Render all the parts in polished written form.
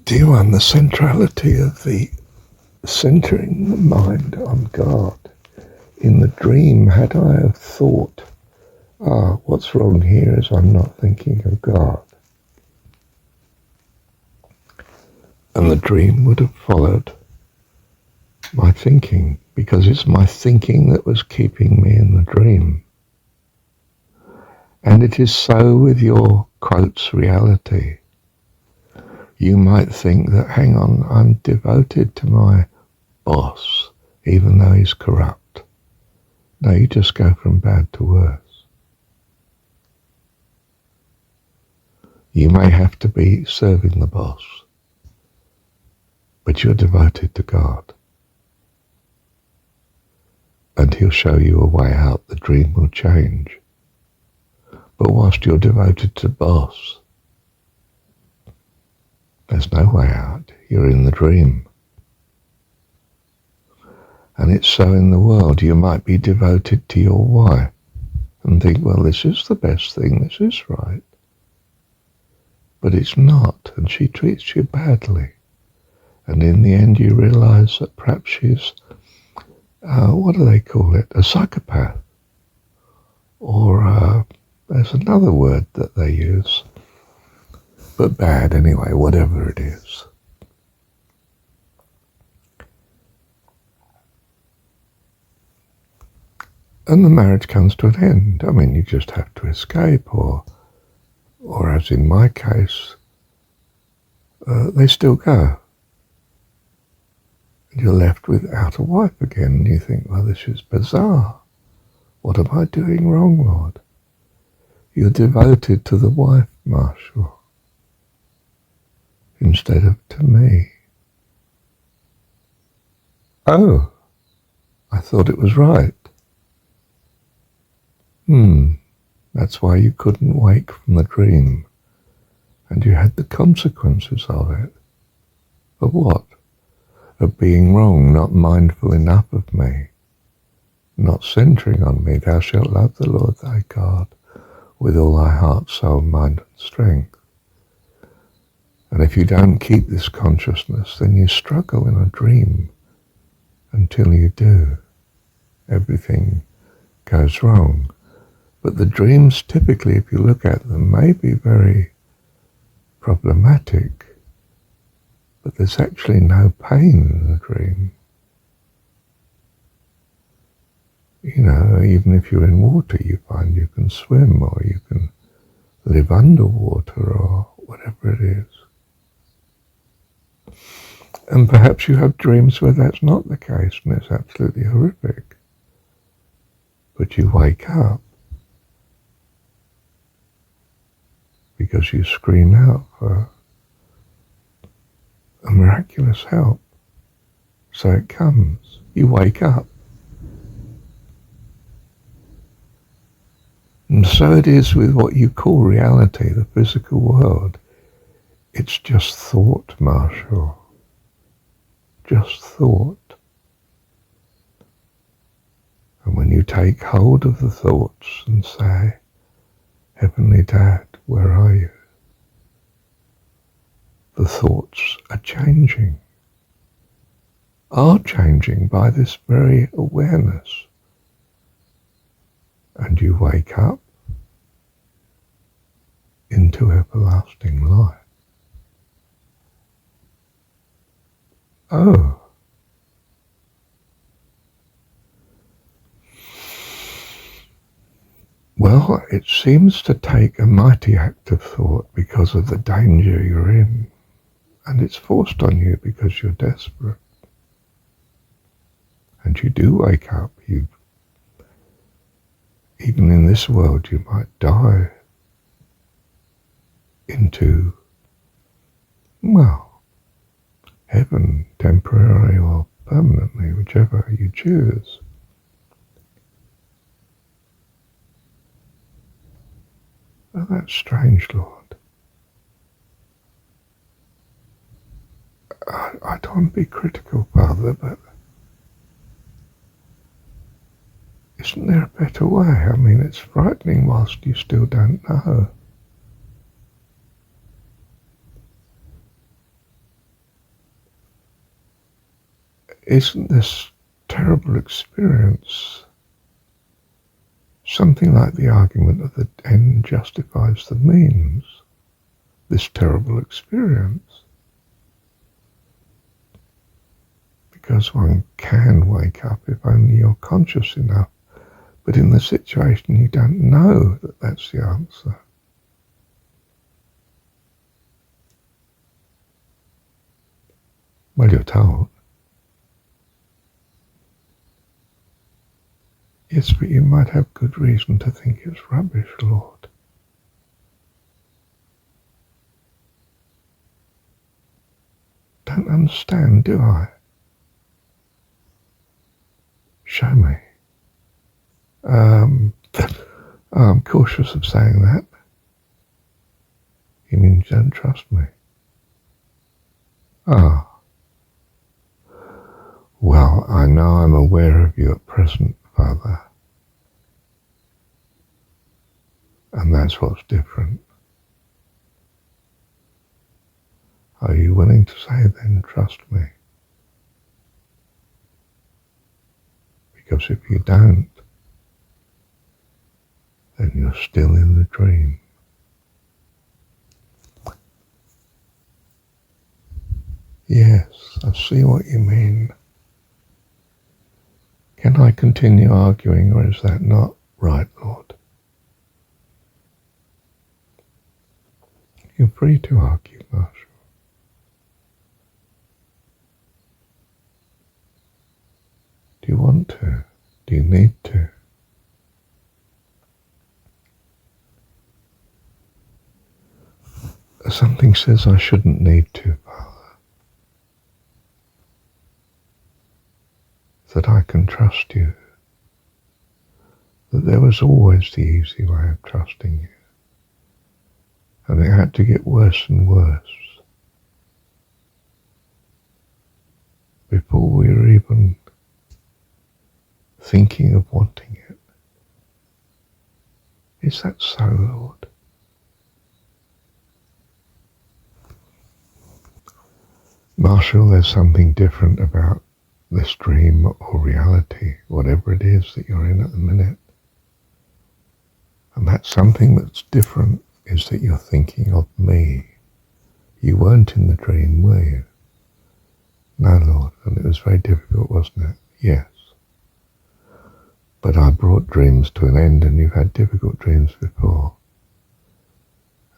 Dear one, the centrality of the centering the mind on God. In the dream, had I have thought, what's wrong here is I'm not thinking of God. And the dream would have followed my thinking, because it's my thinking that was keeping me in the dream. And it is so with your quotes reality. You might think that, hang on, I'm devoted to my boss, even though he's corrupt. No, you just go from bad to worse. You may have to be serving the boss, but you're devoted to God. And he'll show you a way out. The dream will change. But whilst you're devoted to the boss, there's no way out. You're in the dream. And it's so in the world. You might be devoted to your wife and think, well, this is the best thing, this is right. But it's not, and she treats you badly. And in the end you realise that perhaps she's, what do they call it, a psychopath. Or there's another word that they use. But bad anyway, whatever it is. And the marriage comes to an end. I mean, you just have to escape, or as in my case, they still go. And you're left without a wife again, and you think, well, this is bizarre. What am I doing wrong, Lord? You're devoted to the wife, Marshall, instead of to me. Oh, I thought it was right. That's why you couldn't wake from the dream, and you had the consequences of it. Of what? Of being wrong, not mindful enough of me, not centering on me. Thou shalt love the Lord thy God with all thy heart, soul, mind, and strength. And if you don't keep this consciousness, then you struggle in a dream until you do. Everything goes wrong. But the dreams, typically, if you look at them, may be very problematic, but there's actually no pain in the dream. You know, even if you're in water, you find you can swim, or you can live underwater, or whatever it is. And perhaps you have dreams where that's not the case, and it's absolutely horrific. But you wake up because you scream out for a miraculous help. So it comes. You wake up. And so it is with what you call reality, the physical world. It's just thought, Marshall. Just thought. And when you take hold of the thoughts and say, Heavenly Dad, where are you? The thoughts are changing by this very awareness. And you wake up into everlasting life. Oh. Well, it seems to take a mighty act of thought because of the danger you're in. And it's forced on you because you're desperate. And you do wake up. Even in this world, you might die into, well, heaven, temporarily or permanently, whichever you choose. Oh, that's strange, Lord. I don't want to be critical, Father, but isn't there a better way? I mean, it's frightening whilst you still don't know. isn't this terrible experience something like the argument of the end justifies the means? This terrible experience. Because one can wake up if only you're conscious enough. But in the situation you don't know that that's the answer. Well, you're told. Yes, but you might have good reason to think it's rubbish, Lord. Don't understand, do I? Show me. I'm cautious of saying that. You mean you don't trust me? Ah. Well, I know I'm aware of you at present, Father. And that's what's different. Are you willing to say then, trust me? Because if you don't, then you're still in the dream. Yes, I see what you mean. Can I continue arguing, or is that not right, Lord? You're free to argue, Marshall. Do you want to? Do you need to? Something says I shouldn't need to, Father. That I can trust you. That there was always the easy way of trusting you. And it had to get worse and worse before we were even thinking of wanting it. Is that so, Lord? Marshall, there's something different about this dream or reality, whatever it is that you're in at the minute. And that something that's different is that you're thinking of me. You weren't in the dream, were you? No, Lord, and it was very difficult, wasn't it? Yes. But I brought dreams to an end, and you've had difficult dreams before.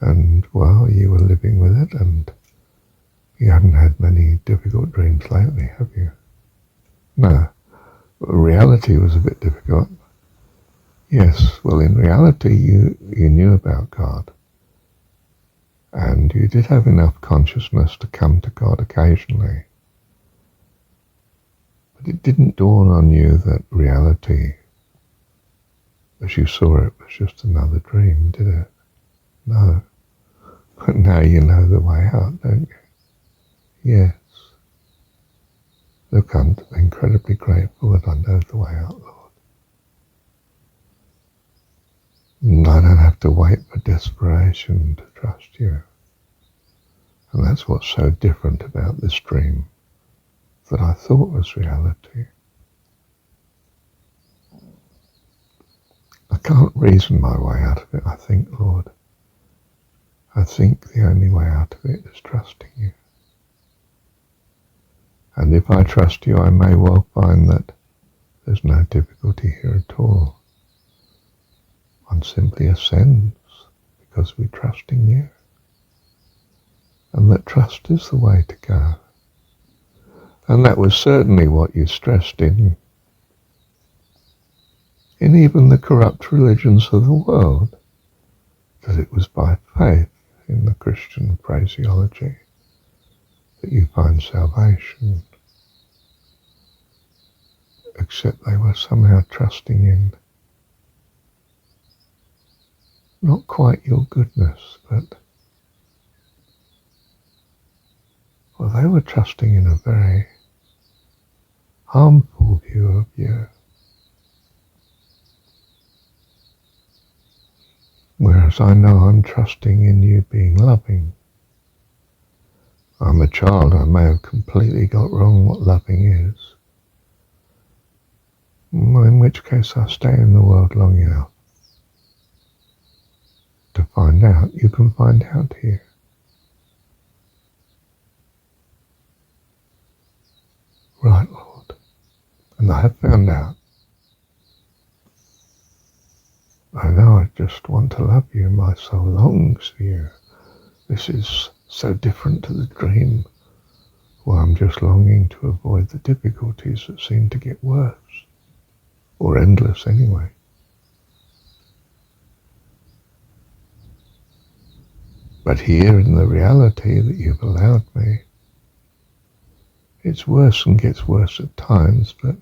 And, well, you were living with it, and you haven't had many difficult dreams lately, have you? No. Reality was a bit difficult. Yes, well, in reality, you knew about God. And you did have enough consciousness to come to God occasionally. But it didn't dawn on you that reality, as you saw it, was just another dream, did it? No. But now you know the way out, don't you? Yes. Look, I'm incredibly grateful that I know the way out, Lord. And I don't have to wait for desperation to trust you. And that's what's so different about this dream that I thought was reality. I can't reason my way out of it, I think, Lord. I think the only way out of it is trusting you. And if I trust you, I may well find that there's no difficulty here at all. One simply ascends because we trust in you. And that trust is the way to go. And that was certainly what you stressed in even the corrupt religions of the world, that it was by faith in the Christian phraseology that you find salvation, except they were somehow trusting in not quite your goodness, but well, they were trusting in a very harmful view of you. Whereas I know I'm trusting in you being loving. I'm a child, I may have completely got wrong what loving is. Well, in which case I'll stay in the world long enough to find out. You can find out here. Right, Lord. And I have found out. I know I just want to love you. My soul longs for you. This is so different to the dream, where I'm just longing to avoid the difficulties that seem to get worse, or endless anyway. But here in the reality that you've allowed me, it's worse and gets worse at times, but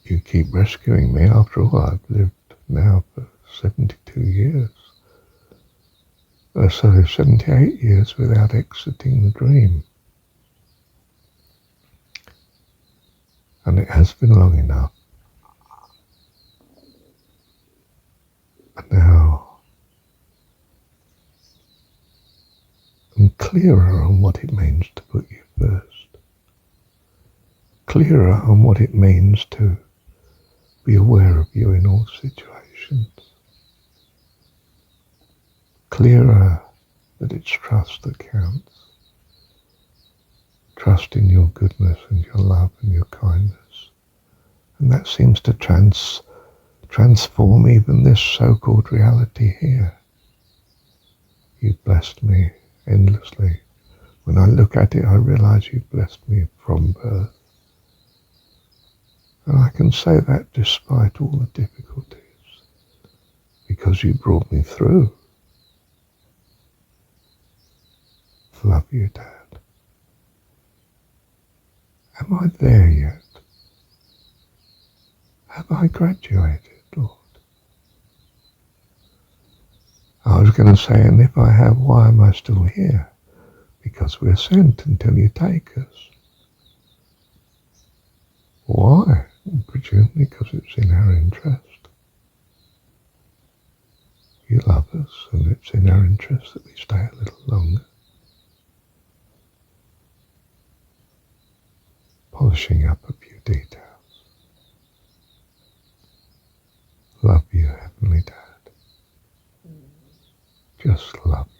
you keep rescuing me. After all, I've lived now for 72 years. So 78 years without exiting the dream. And it has been long enough. And now I'm clearer on what it means to put you first. Clearer on what it means to be aware of you in all situations. Clearer that it's trust that counts. Trust in your goodness and your love and your kindness. And that seems to transform even this so-called reality here. You've blessed me endlessly. When I look at it, I realize you've blessed me from birth. And I can say that despite all the difficulties, because you brought me through. Love you, Dad. Am I there yet? Have I graduated, Lord? I was going to say, and if I have, why am I still here? Because we're sent until you take us. Why? Presumably because it's in our interest. You love us, and it's in our interest that we stay a little longer. Polishing up a few details. Love you, Heavenly Dad. Just love you.